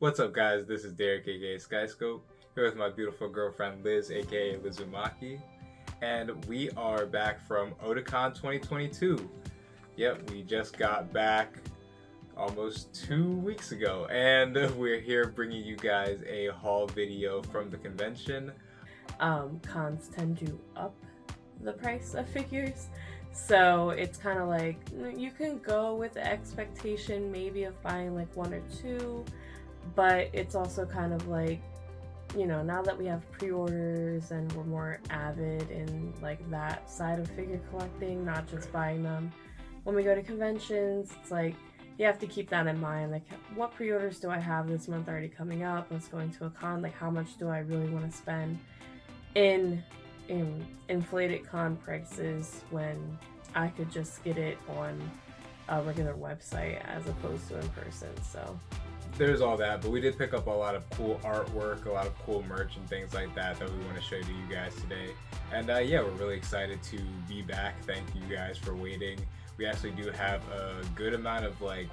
What's up, guys? This is Derek, aka SkyScope, here with my beautiful girlfriend Liz, aka Lizumaki, and we are back from Otakon 2022. Yep, we just got back almost 2 weeks ago, and we're here bringing you guys a haul video from the convention. Cons tend to up the price of figures, so it's kind of like you can go with the expectation maybe of buying like one or two, but it's also kind of like, you know, now that we have pre-orders and we're more avid in like that side of figure collecting, not just buying them when we go to conventions, it's like you have to keep that in mind. Like, what pre-orders do I have this month already coming up? Let's go into a con. Like, how much do I really want to spend in inflated con prices when I could just get it on a regular website as opposed to in person? So there's all that, but we did pick up a lot of cool artwork, a lot of cool merch and things like that we want to show to you guys today. And yeah, we're really excited to be back. Thank you guys for waiting. We actually do have a good amount of like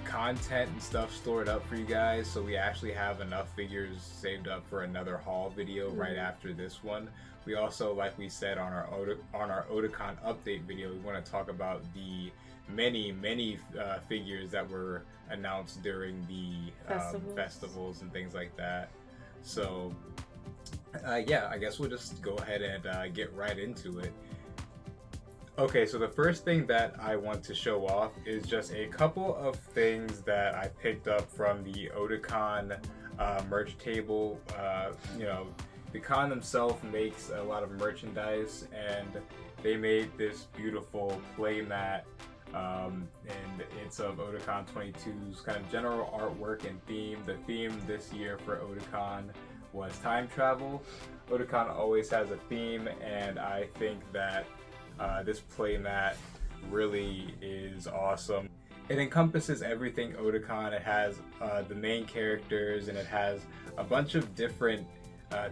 content and stuff stored up for you guys, so we actually have enough figures saved up for another haul video right after this one. We also, like we said on our Otakon update video, we want to talk about the many figures that were announced during the festivals and things like that. So yeah, I guess we'll just go ahead and get right into it. Okay, so the first thing that I want to show off is just a couple of things that I picked up from the Otakon merch table. You know, the con themselves makes a lot of merchandise, and they made this beautiful play mat, and it's of Otakon 22's kind of general artwork and theme. The theme this year for Otakon was time travel. Otakon always has a theme, and I think that this playmat really is awesome. It encompasses everything Otakon. It has the main characters, and it has a bunch of different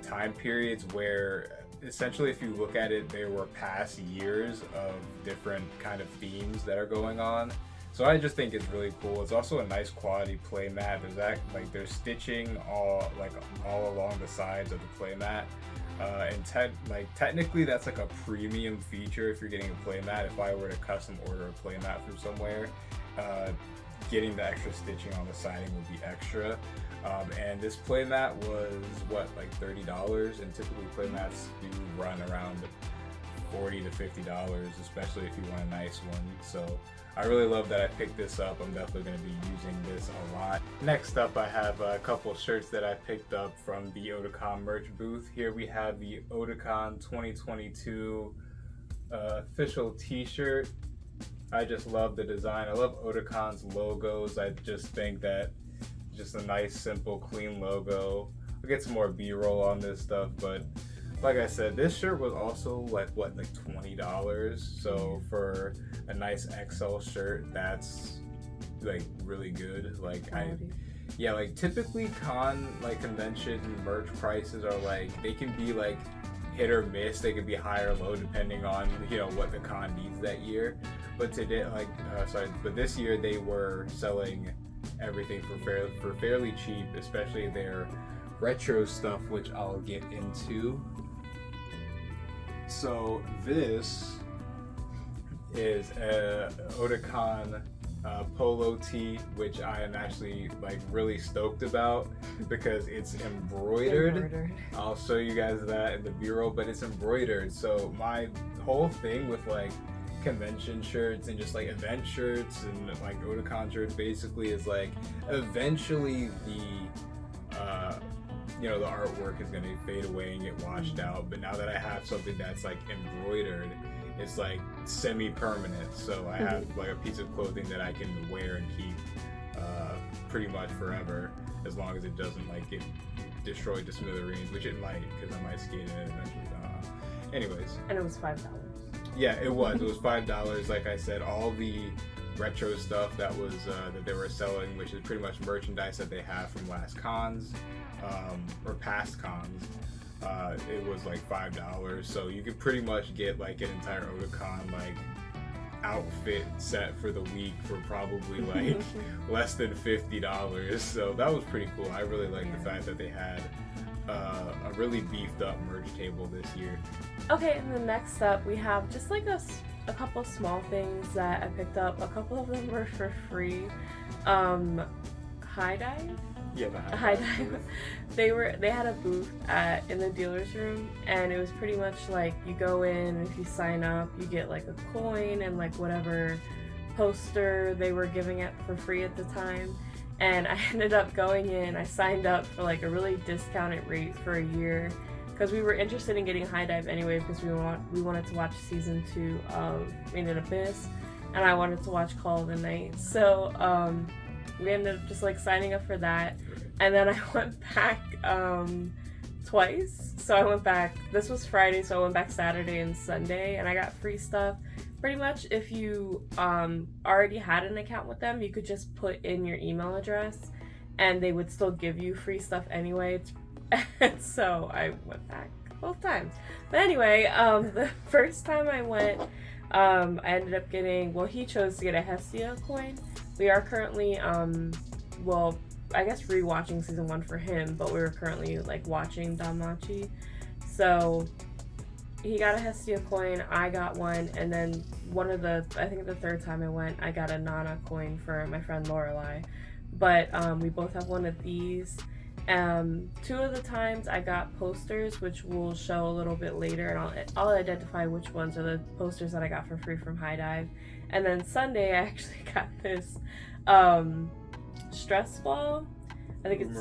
time periods where essentially, if you look at it, there were past years of different kind of themes that are going on. So I just think it's really cool. It's also a nice quality playmat. There's stitching all along the sides of the playmat. And technically that's like a premium feature if you're getting a playmat. If I were to custom order a playmat from somewhere, getting the extra stitching on the siding would be extra. And this playmat was like $30, and typically playmats do run around $40 to $50, especially if you want a nice one. So I really love that I picked this up. I'm definitely going to be using this a lot. Next up, I have a couple shirts that I picked up from the Otakon merch booth. Here we have the Otakon 2022 official t-shirt. I just love the design. I love Otakon's logos. I just think that just a nice, simple, clean logo. We'll get some more B-roll on this stuff, but like I said, this shirt was also like $20. So for a nice XL shirt, that's like really good. Like typically convention merch prices are like, they can be like hit or miss. They could be high or low depending on, you know, what the con needs that year. But today, but this year they were selling everything for fairly cheap, especially their retro stuff, which I'll get into. So this is a Otakon polo tee, which I am actually like really stoked about because it's embroidered. I'll show you guys that in the B-roll, but it's embroidered. So my whole thing with like convention shirts and just like event shirts and like Otakon shirts basically is like eventually the you know, the artwork is going to fade away and get washed out, but now that I have something that's like embroidered, it's like semi-permanent. So I have like a piece of clothing that I can wear and keep pretty much forever, as long as it doesn't like get destroyed to smithereens, which it might, because I might skate in it eventually. Anyways. And it was $5. Yeah, it was $5. Like I said, all the retro stuff that was that they were selling, which is pretty much merchandise that they have from last cons or past cons, it was like $5. So you could pretty much get like an entire Otakon like outfit set for the week for probably like less than $50. So that was pretty cool. I really like the fact that they had a really beefed up merch table this year. Okay, and then next up we have just like a couple small things that I picked up. A couple of them were for free. High Dive? Yeah, the High Dive. They had a booth in the dealer's room, and it was pretty much like you go in, and if you sign up, you get like a coin and like whatever poster they were giving it for free at the time. And I ended up going in, I signed up for like a really discounted rate for a year because we were interested in getting High Dive anyway because we wanted to watch season 2 of Made in Abyss, and I wanted to watch Call of the Night. So we ended up just like signing up for that, and then I went back twice. So I went back, this was Friday, so I went back Saturday and Sunday, and I got free stuff. Pretty much if you already had an account with them, you could just put in your email address and they would still give you free stuff anyway. And so I went back both times. But anyway, the first time I went, I ended up getting, well, he chose to get a Hestia coin. We are currently, well, I guess rewatching season 1 for him, but we were currently like watching Danmachi. So he got a Hestia coin, I got one, and then I think the third time I went, I got a Nana coin for my friend Lorelai. But we both have one of these. 2 of the times I got posters, which we'll show a little bit later, and I'll identify which ones are the posters that I got for free from High Dive. And then Sunday I actually got this stress ball. I think it's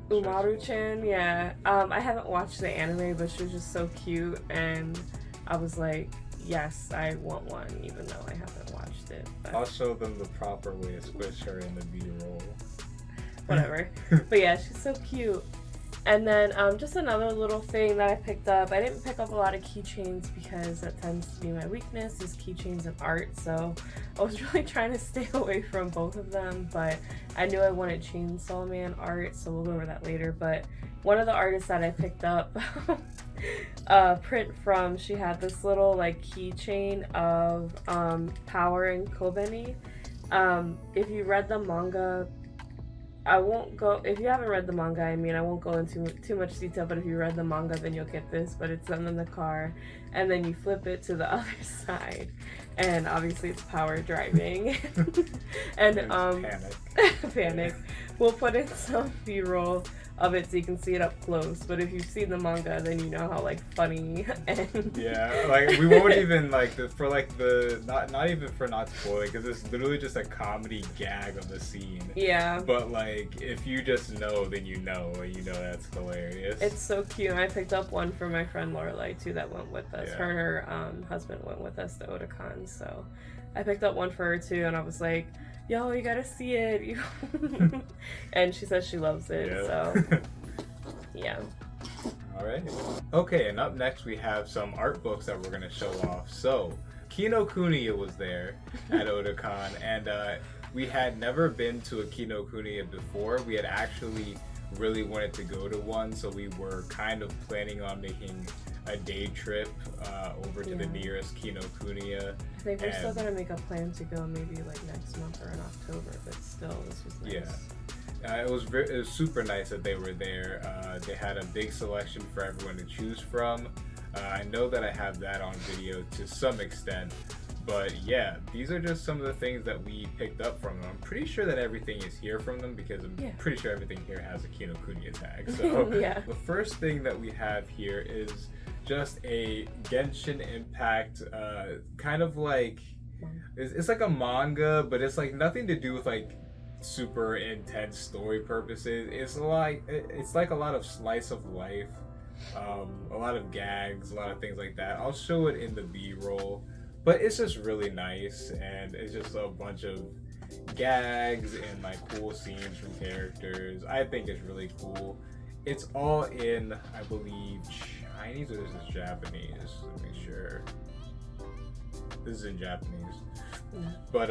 Umaru-chan, yeah. I haven't watched the anime, but she was just so cute, and I was like, yes, I want one, even though I haven't watched it. But I'll show them the proper way to squish her in the B-roll. Whatever. But yeah, she's so cute. And then just another little thing that I picked up. I didn't pick up a lot of keychains because that tends to be my weakness, is keychains and art. So I was really trying to stay away from both of them. But I knew I wanted Chainsaw Man art, so we'll go over that later. But one of the artists that I picked up print from, she had this little like keychain of Power and Kobeni. If you read the manga, I won't go, if you haven't read the manga, I mean, I won't go into too much detail, but if you read the manga, then you'll get this. But it's them in the car, and then you flip it to the other side, and obviously it's Power driving. And panic. We'll put in some B-roll of it so you can see it up close. But if you've seen the manga, then you know how like funny and yeah, like we won't even like for like the not even for not spoiling, because it's literally just a comedy gag of the scene. Yeah. But like if you just know, then you know that's hilarious. It's so cute. I picked up one for my friend Lorelai too that went with us. Yeah. Her and her husband went with us to Otakon, so I picked up one for her too, and I was like, yo, you gotta see it. And she says she loves it, yeah. So yeah. Alright. Okay, and up next we have some art books that we're gonna show off. So Kinokuniya was there at Otakon, and we had never been to a Kinokuniya before. We had actually really wanted to go to one, so we were kind of planning on making a day trip over to the nearest Kinokuniya. I think we're still gonna make a plan to go maybe like next month or in October, but still, this was nice. Yeah, it was super nice that they were there. They had a big selection for everyone to choose from. I know that I have that on video to some extent, but yeah, these are just some of the things that we picked up from them. I'm pretty sure that everything is here from them because I'm pretty sure everything here has a Kinokuniya tag. So the first thing that we have here is just a Genshin Impact, kind of like, it's like a manga, but it's like nothing to do with like super intense story purposes. It's like a lot of slice of life, a lot of gags, a lot of things like that. I'll show it in the B-roll, but it's just really nice, and it's just a bunch of gags and like cool scenes from characters. I think it's really cool. It's all in, I believe, Chinese, or this is Japanese? Let me make sure. This is in Japanese. But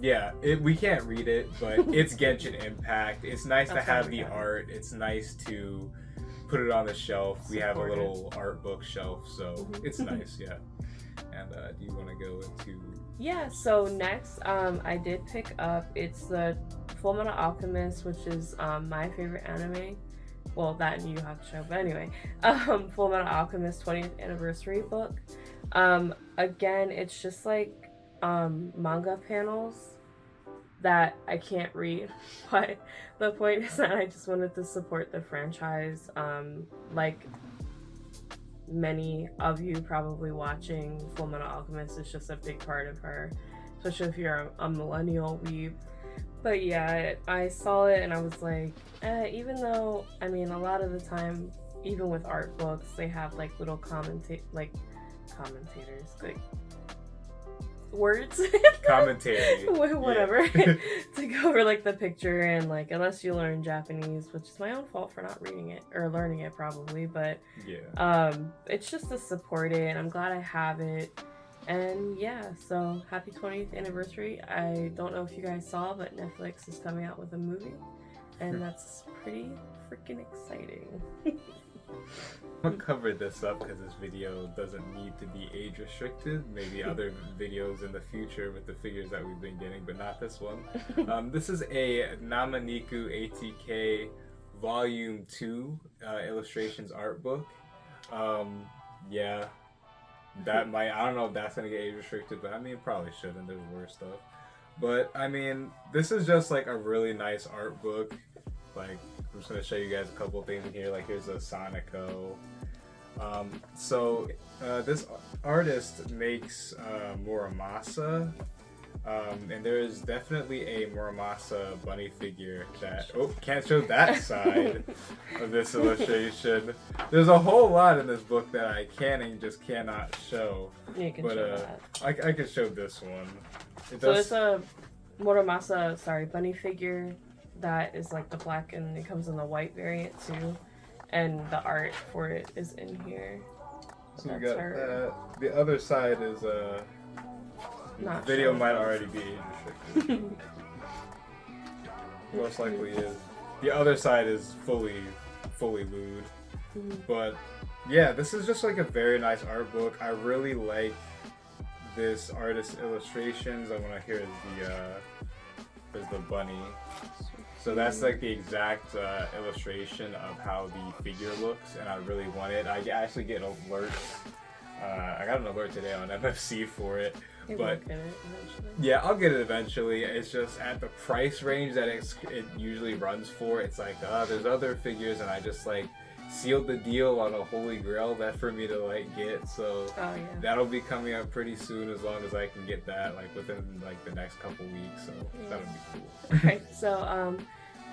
yeah, we can't read it, but it's Genshin Impact. It's nice to have the art. It's nice to put it on the shelf. We have a Support little art book shelf, so it's Mhm. nice, yeah. And do you want to go into? Yeah, so next, I did pick up, it's the Fullmetal Alchemist, which is my favorite anime. Well, that and Yu Yu Hakusho, but anyway, Fullmetal Alchemist 20th anniversary book. Again, it's just like manga panels that I can't read, but the point is that I just wanted to support the franchise. Like many of you probably watching Fullmetal Alchemist is just a big part of her, especially if you're a millennial weeb. But yeah, I saw it and I was like, even though, I mean, a lot of the time, even with art books, they have like little commentators, like words Commentary. whatever to go over like the picture, and like unless you learn Japanese, which is my own fault for not reading it or learning it probably, but Yeah. it's just to support it, and I'm glad I have it. And yeah, so happy 20th anniversary. I don't know if you guys saw, but Netflix is coming out with a movie, and that's pretty freaking exciting. I'm gonna cover this up because this video doesn't need to be age restricted. Maybe other videos in the future with the figures that we've been getting, but not this one. This is a Namaniku ATK Volume 2 illustrations art book. Yeah, that might, I don't know if that's gonna get age restricted, but I mean, it probably shouldn't. There's worse stuff. But I mean, this is just like a really nice art book. Like, I'm just gonna show you guys a couple of things in here. Like, here's a Sonico. This artist makes Muramasa, and there is definitely a Muramasa bunny figure that, can't show that side of this illustration. There's a whole lot in this book that I can and just cannot show. You can But show that. I can show this one. So it's a Muramasa, bunny figure that is like the black, and it comes in the white variant too. And the art for it is in here. So we That's got her. that. The other side is Not video showing. might already be age restricted. Most likely is. The other side is fully lewd. But yeah, this is just like a very nice art book. I really like this artist's illustrations. I want to hear there's the bunny. So that's like the exact illustration of how the figure looks, and I really want it. I actually get alerts. I got an alert today on MFC for it. Maybe But we'll get it eventually. yeah, I'll get it eventually. It's just at the price range that it usually runs for. It's like, there's other figures, and I just like sealed the deal on a holy grail that for me to like get. So Oh yeah. that'll be coming up pretty soon, as long as I can get that like within like the next couple weeks. So that'll be cool. Right. So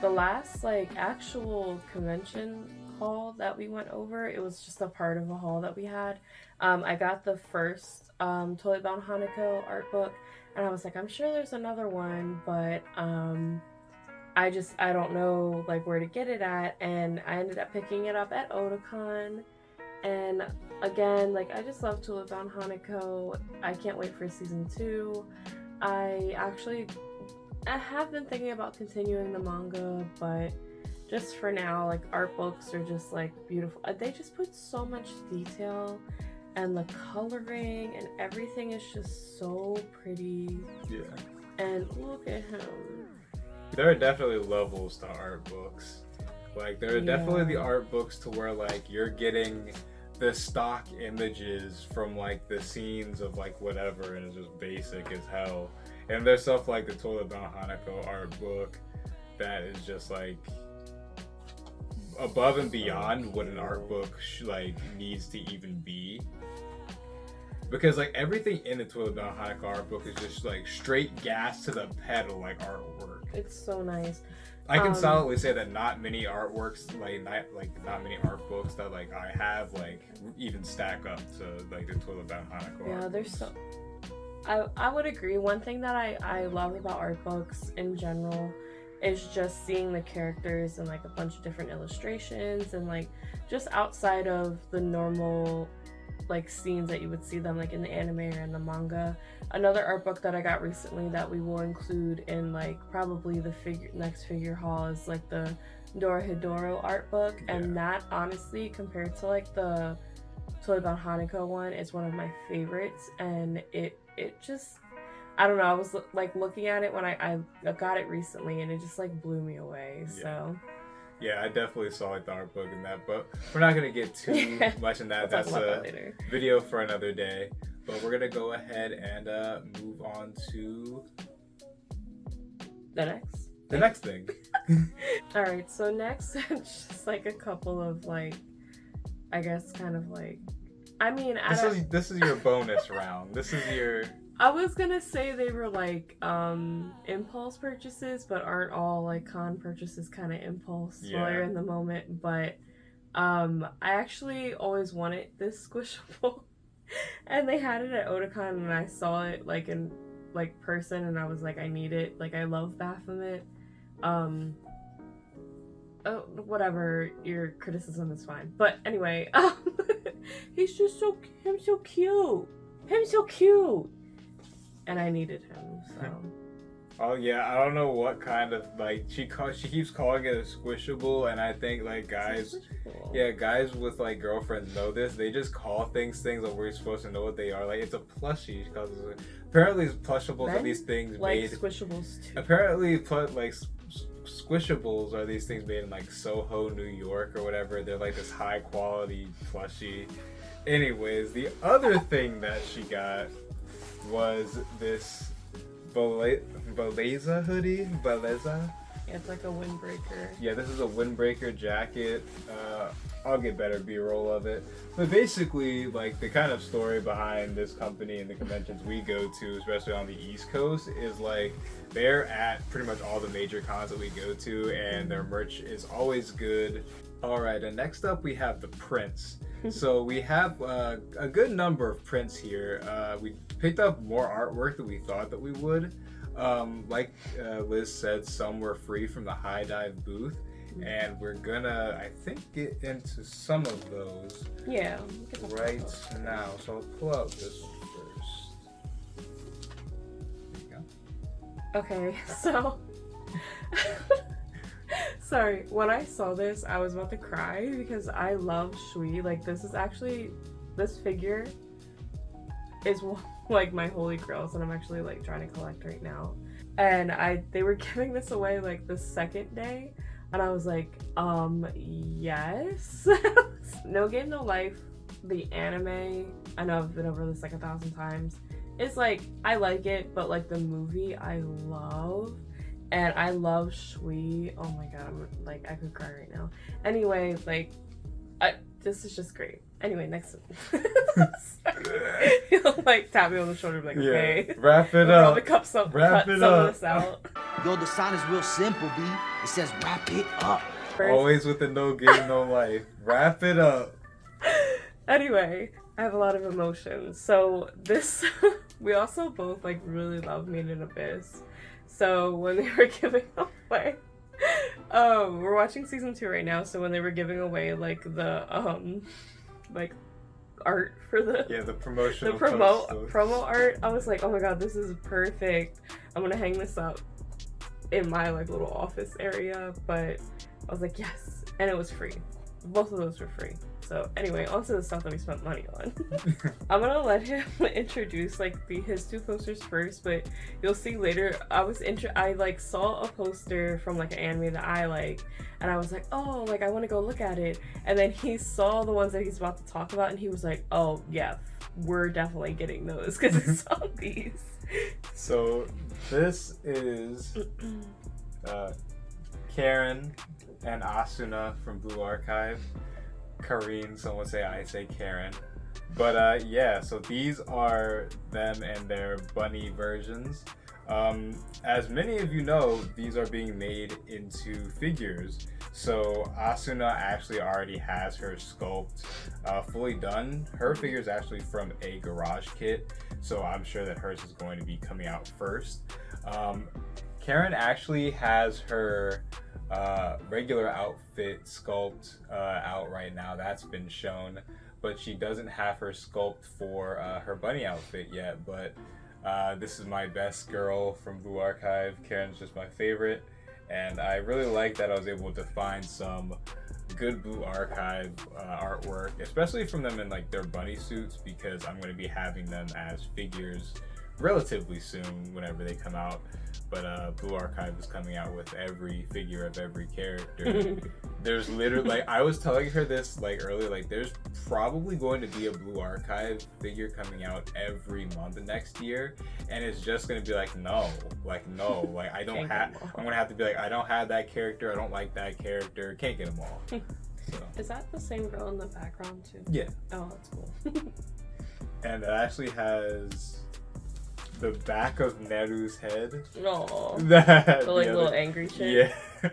the last like actual convention haul that we went over, it was just a part of a haul that we had. I got the first Toilet Bound Hanako art book, and I was like, I'm sure there's another one, but I don't know like where to get it at, and I ended up picking it up at Otakon. And again, like, I just love Toilet Bound Hanako. I can't wait for season 2. I have been thinking about continuing the manga, but just for now, like, art books are just like beautiful. They just put so much detail, and the coloring and everything is just so pretty. Yeah. And look at him. There are definitely levels to art books. Like, there are definitely the art books to where like you're getting the stock images from like the scenes of like whatever, and it's just basic as hell. And there's stuff like the Toilet Bound Hanako art book that is just like above and beyond what an art book like needs to even be. Because like everything in the Toilet Bound Hanako art book is just like straight gas to the pedal like artwork. It's so nice. I can solidly say that not many artworks, not many art books that like I have like even stack up to like the Toilet Bound Hanako. Yeah, art there's books. I would agree. One thing that I love about art books in general is just seeing the characters and like a bunch of different illustrations, and like just outside of the normal like scenes that you would see them like in the anime or in the manga. Another art book that I got recently that we will include in like probably the next figure haul is like the Dorohedoro art book, Yeah. and that honestly, compared to like the Toiban Hanako one, is one of my favorites. And it just, I don't know, I was like looking at it when I got it recently, and it just like blew me away. Yeah. So Yeah, I definitely saw like the art book in that, but we're not gonna get too much in that. We'll That's talk about a that later. video for another day. But we're gonna go ahead and move on to The next. the next thing. All right, so next, it's just like a couple of like, I guess, kind of like, I mean, This is your bonus round. This is your. I was gonna say they were like impulse purchases, but aren't all like con purchases kind of impulse while you're in the moment. But I actually always wanted this squishable, and they had it at Otakon, and I saw it like in like person, and I was like, I need it. Like, I love Baphomet. Oh, whatever, your criticism is fine. But anyway, he's just so cute. And I needed him, so. Oh yeah, I don't know what kind of like she keeps calling it a squishable, and I think like guys with like girlfriends know this. They just call things that we're supposed to know what they are. Like, it's a plushie because apparently plushables are these things like made. squishables too. Apparently, squishables are these things made in like Soho, New York, or whatever. They're like this high quality plushie. Anyways, the other thing that she got was this Beleza hoodie. Beleza? Yeah, it's like a windbreaker. Yeah, this is a windbreaker jacket. I'll get better B-roll of it. But basically, like, the kind of story behind this company and the conventions we go to, especially on the East Coast, is like they're at pretty much all the major cons that we go to, and their merch is always good. All right, and next up we have the prints. So we have a good number of prints here. We picked up more artwork than we thought that we would. Like Liz said, some were free from the High Dive booth, and we're gonna, I think, get into some of those right now. So I'll pull out this first. There you go. Okay, so sorry, when I saw this, I was about to cry because I love Shui. Like, this figure is like my holy grails, and I'm actually like trying to collect right now. And they were giving this away like the second day, and I was like, yes. No Game No Life, the anime, I know I've been over this like 1,000 times. It's like, I like it, but like the movie I love. And I love Shui. Oh my god, I'm like, I could cry right now. Anyway, like, this is just great. Anyway, next one. He'll like tap me on the shoulder, like, okay. Wrap it up. Cut some of this out. Yo, the sign is real simple, B. It says wrap it up. Always with the No Game No Life. Wrap it up. Anyway, I have a lot of emotions. So this, we also both like really love Made in Abyss. So when they were giving away, we're watching season 2 right now. So when they were giving away like the like art for the promotional promo art, I was like, oh my god, this is perfect. I'm gonna hang this up in my like little office area. But I was like, yes, and it was free. Both of those were free. So anyway, onto the stuff that we spent money on. I'm gonna let him introduce like his 2 posters first, but you'll see later. I like saw a poster from like an anime that I like, and I was like, oh, like I want to go look at it. And then he saw the ones that he's about to talk about, and he was like, oh yeah, we're definitely getting those because it's on these. So this is Karen and Asuna from Blue Archive. Kareen, some would say, I say Karen. But yeah, so these are them and their bunny versions. As many of you know, these are being made into figures. So Asuna actually already has her sculpt fully done. Her figure is actually from a garage kit, so I'm sure that hers is going to be coming out first. Karen actually has her regular outfit sculpt out right now. That's been shown, but she doesn't have her sculpt for her bunny outfit yet. But this is my best girl from Blue Archive. Karen's just my favorite, And I really like that I was able to find some good Blue Archive artwork, especially from them in like their bunny suits, because I'm going to be having them as figures relatively soon whenever they come out. But Blue Archive is coming out with every figure of every character. There's literally, like, I was telling her this like earlier, like there's probably going to be a Blue Archive figure coming out every month next year, and it's just going to be like no, like I don't have, I'm going to have to be like, I don't have that character, I don't like that character, can't get them all. So. Is that the same girl in the background too? Yeah. Oh, that's cool. And it actually has the back of Neru's head. No. The little angry shit. Yeah.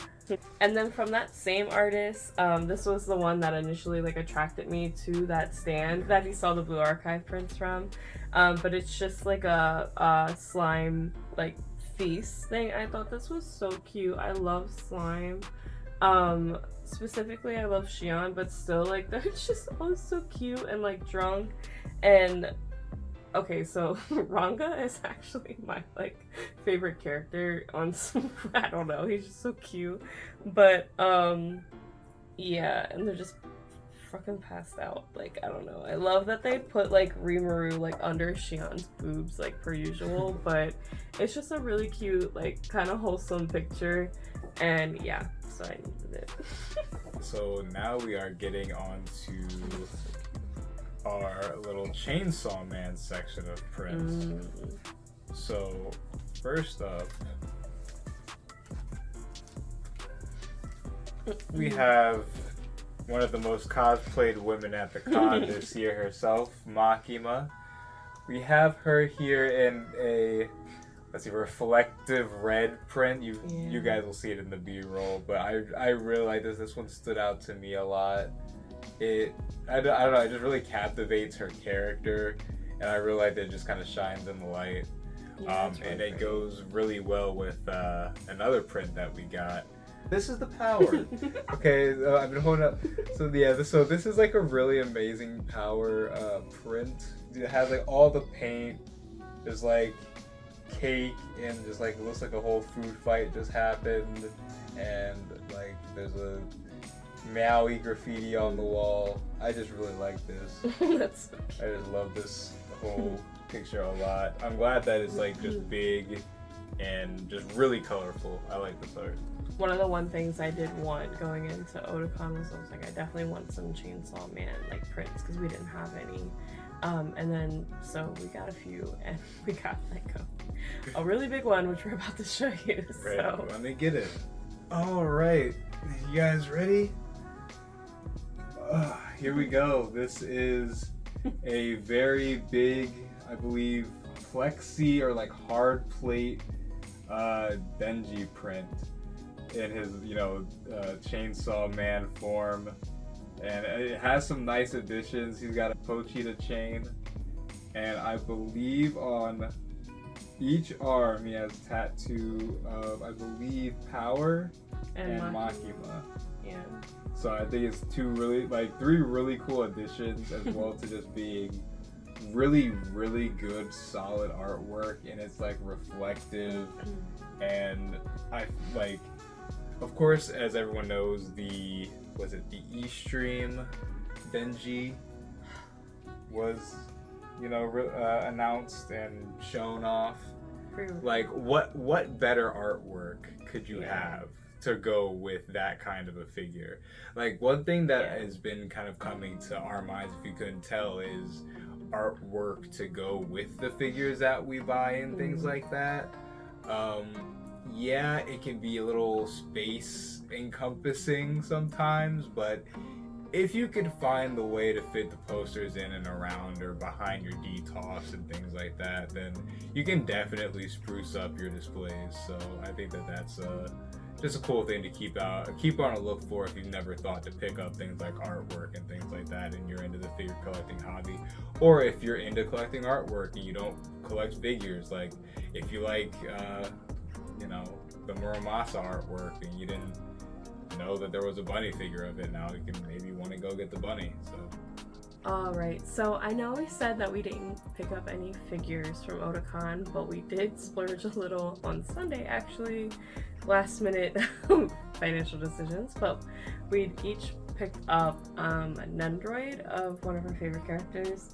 And then from that same artist, this was the one that initially like attracted me to that stand that he saw the Blue Archive prints from. But it's just like a slime like feast thing. I thought this was so cute. I love slime. Specifically I love Shion, but still like they're just all so cute and like drunk. And okay, so Ranga is actually my like favorite character on some, I don't know, he's just so cute. But yeah, and they're just fucking passed out. Like, I don't know. I love that they put like Rimuru like under Shion's boobs like per usual, but it's just a really cute, like kind of wholesome picture. And yeah, so I needed it. So now we are getting on to our little Chainsaw Man section of prints. So first up, we have one of the most cosplayed women at the con this year herself, Makima. We have her here in a, let's see, reflective red print. You guys will see it in the B-roll, but I really like this. This one stood out to me a lot. I don't know, it just really captivates her character, and I really like that it just kind of shines in the light. Yeah, and it goes really well with another print that we got. This is the power. Okay, I've been holding up. So yeah, so this is like a really amazing power print. It has like all the paint. There's like cake, and just like it looks like a whole food fight just happened, and like there's a Maui graffiti on the wall. I just really like this. That's so cute. I just love this whole picture a lot. I'm glad that it's like just big and just really colorful. I like this art. One of the things I did want going into Otakon was I was like, I definitely want some Chainsaw Man like prints because we didn't have any. And then so we got a few, and we got like a really big one, which we're about to show you. Right, So let me get it. All right, you guys ready? Here we go. This is a very big, I believe, plexi or like hard plate Denji print in his, Chainsaw Man form, and it has some nice additions. He's got a Pochita chain, and I believe on each arm he has tattoo of, I believe, Power and Makima. Yeah. So I think it's three really cool additions, as well to just being really, really good, solid artwork, and it's like reflective. And I like, of course, as everyone knows, the E-Stream Denji was, announced and shown off. Like, what better artwork could you have to go with that kind of a figure? Like, one thing that has been kind of coming to our minds, if you couldn't tell, is artwork to go with the figures that we buy and things like that. Yeah, it can be a little space encompassing sometimes, but if you could find the way to fit the posters in and around or behind your detox and things like that, then you can definitely spruce up your displays. So I think that that's just a cool thing to keep on a look for if you've never thought to pick up things like artwork and things like that and you're into the figure collecting hobby, or if you're into collecting artwork and you don't collect figures. Like if you like the Muramasa artwork and you didn't know that there was a bunny figure of it, now you can maybe want to go get the bunny. So Alright, so I know we said that we didn't pick up any figures from Otakon, but we did splurge a little on Sunday, actually. Last minute financial decisions, but we each picked up a Nendoroid of one of our favorite characters.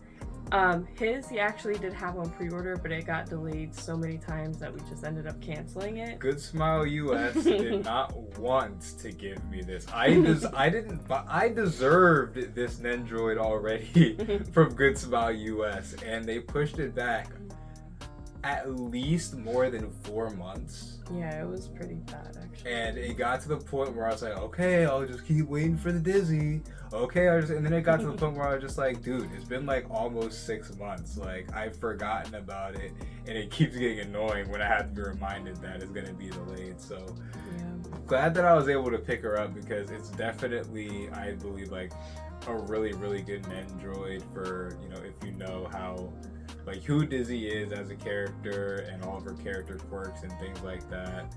He actually did have on pre-order, but it got delayed so many times that we just ended up canceling it. Good Smile US did not want to give me this. I deserved this Nendoroid already from Good Smile US, and they pushed it back at least more than 4 months. Yeah, it was pretty bad, actually. And it got to the point where I was like, okay, I'll just keep waiting for the Dizzy. Okay, and then it got to the point where I was just like, dude, it's been like almost 6 months. Like, I've forgotten about it, and it keeps getting annoying when I have to be reminded that it's gonna be delayed. So, yeah. Glad that I was able to pick her up, because it's definitely, I believe, like a really, really good Nendoroid for, you know, if you know how, like, who Dizzy is as a character and all of her character quirks and things like that.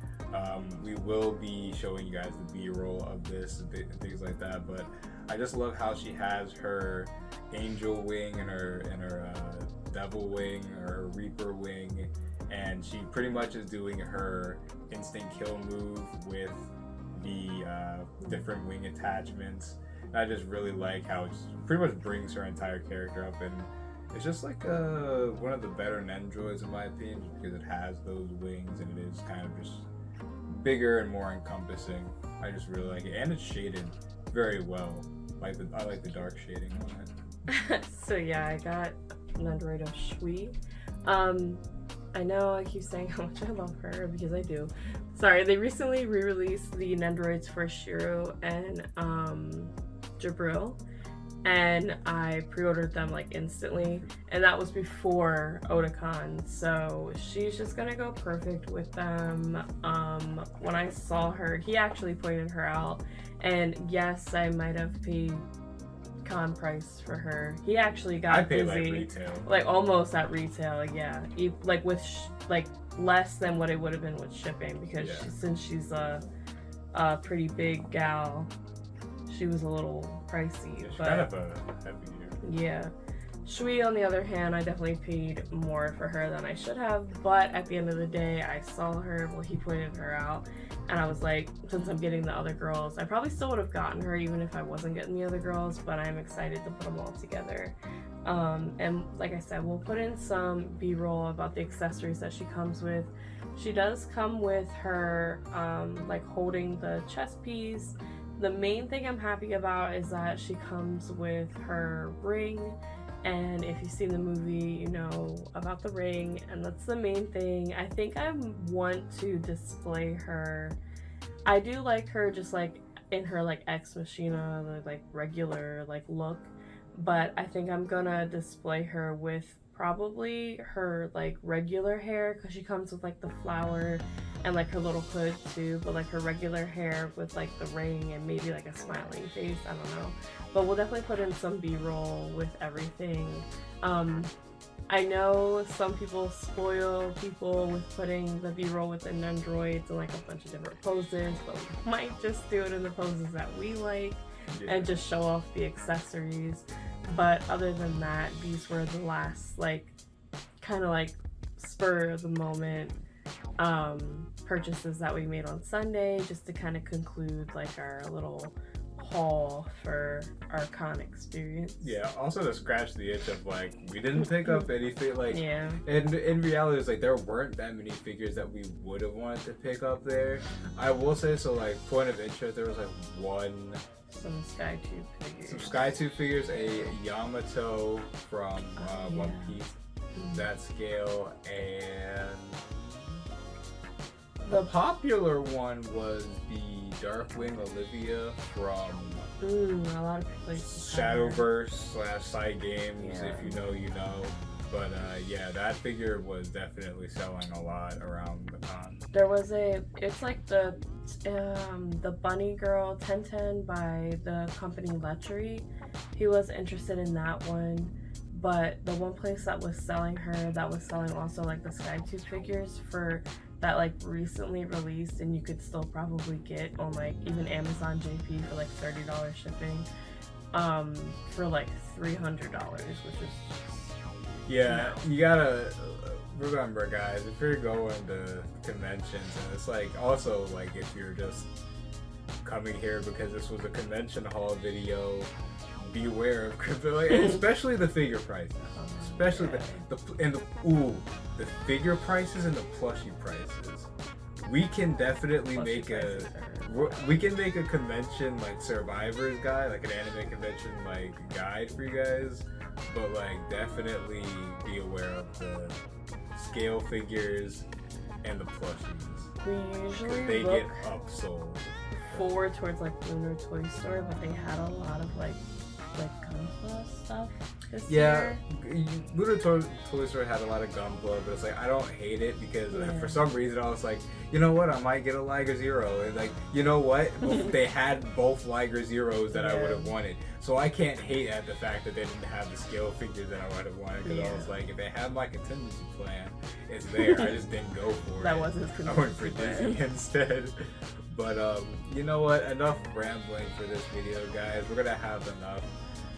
We will be showing you guys the B-roll of this and things like that, but I just love how she has her angel wing and her devil wing or reaper wing, and she pretty much is doing her instant kill move with the different wing attachments. And I just really like how it pretty much brings her entire character up, and it's just like one of the better Nendoroids in my opinion, because it has those wings and it is kind of just bigger and more encompassing. I just really like it, and it's shaded very well. I like the dark shading on it. So yeah, I got Nendoroid of Shui. I know I keep saying how much I love her, because I do. Sorry, they recently re-released the Nendoroids for Shiro and Jabril, and I pre-ordered them like instantly, and that was before Otakon, so she's just gonna go perfect with them. When I saw her, he actually pointed her out, and yes, I might have paid con price for her. He actually got I paid Dizzy, like retail, like almost at retail, yeah, like with like less than what it would have been with shipping, because since she's a pretty big gal, she was a little pricey. yeah, she's but kind of a heavy. yeah, Shui, on the other hand, I definitely paid more for her than I should have, but at the end of the day, I saw her, well, he pointed her out, and I was like, since I'm getting the other girls, I probably still would have gotten her even if I wasn't getting the other girls, but I'm excited to put them all together. And like I said, we'll put in some B-roll about the accessories that she comes with. She does come with her, like, holding the chest piece. The main thing I'm happy about is that she comes with her ring, and if you've seen the movie, you know about the ring, and that's the main thing. I think I want to display her. I do like her just like in her like Ex Machina, like regular like look, but I think I'm gonna display her with probably her like regular hair, because she comes with like the flower and like her little hood too, but like her regular hair with like the ring and maybe like a smiling face, I don't know. But we'll definitely put in some B-roll with everything. I know some people spoil people with putting the B-roll with the Nendoroids and like a bunch of different poses, but we might just do it in the poses that we like and just show off the accessories. But other than that, these were the last like kind of like spur of the moment purchases that we made on Sunday, just to kind of conclude like our little haul for our con experience. Yeah, also to scratch the itch of like, we didn't pick up anything, like, yeah. And in reality, it's like there weren't that many figures that we would have wanted to pick up there. I will say, so like, point of interest, there was like some SkyTube figures. Some SkyTube figures, a Yamato from One Piece, that scale, and the popular one was the Darkwing Olivia from a lot of places. Shadowverse / Side Games, if you know, you know. But yeah, that figure was definitely selling a lot around the con. There was it's like the Bunny Girl 1010 by the company Lechery. He was interested in that one, but the one place that was selling her, that was selling also like the SkyTube figures for that like recently released, and you could still probably get on like even Amazon JP for like $30 shipping. for like $300, which is Yeah, you gotta remember, guys, if you're going to conventions, and it's like, also, like, if you're just coming here because this was a convention hall video, beware of, like, especially the figure prices. Especially the figure prices and the plushie prices. We can definitely make a convention like Survivor's guide, like an anime convention like guide for you guys, but like definitely be aware of the scale figures and the plushies. We usually They look get upsold. forward towards like Lunar Toy Store, but they had a lot of like Gunpla stuff this year. Lunar Toy Store had a lot of Gunpla, but it's like, I don't hate it because for some reason I was like, you know what, I might get a Liger Zero, and like, you know what, they had both Liger Zeros that I would have wanted, so I can't hate at the fact that they didn't have the scale figures that I would have wanted, because I was like, if they had my contingency plan, it's there. I just didn't go for it. That wasn't his I went for Disney instead. But you know what, enough rambling for this video, guys. We're gonna have enough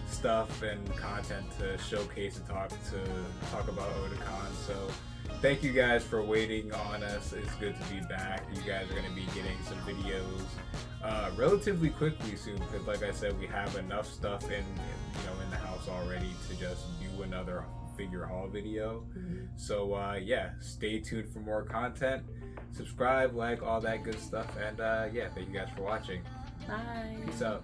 stuff and content to showcase and talk about Otakon. So thank you guys for waiting on us. It's good to be back. You guys are going to be getting some videos relatively quickly soon, because like I said, we have enough stuff in the house already to just do another figure haul video. So yeah, stay tuned for more content. Subscribe, like, all that good stuff, and yeah, thank you guys for watching. Bye. Peace out.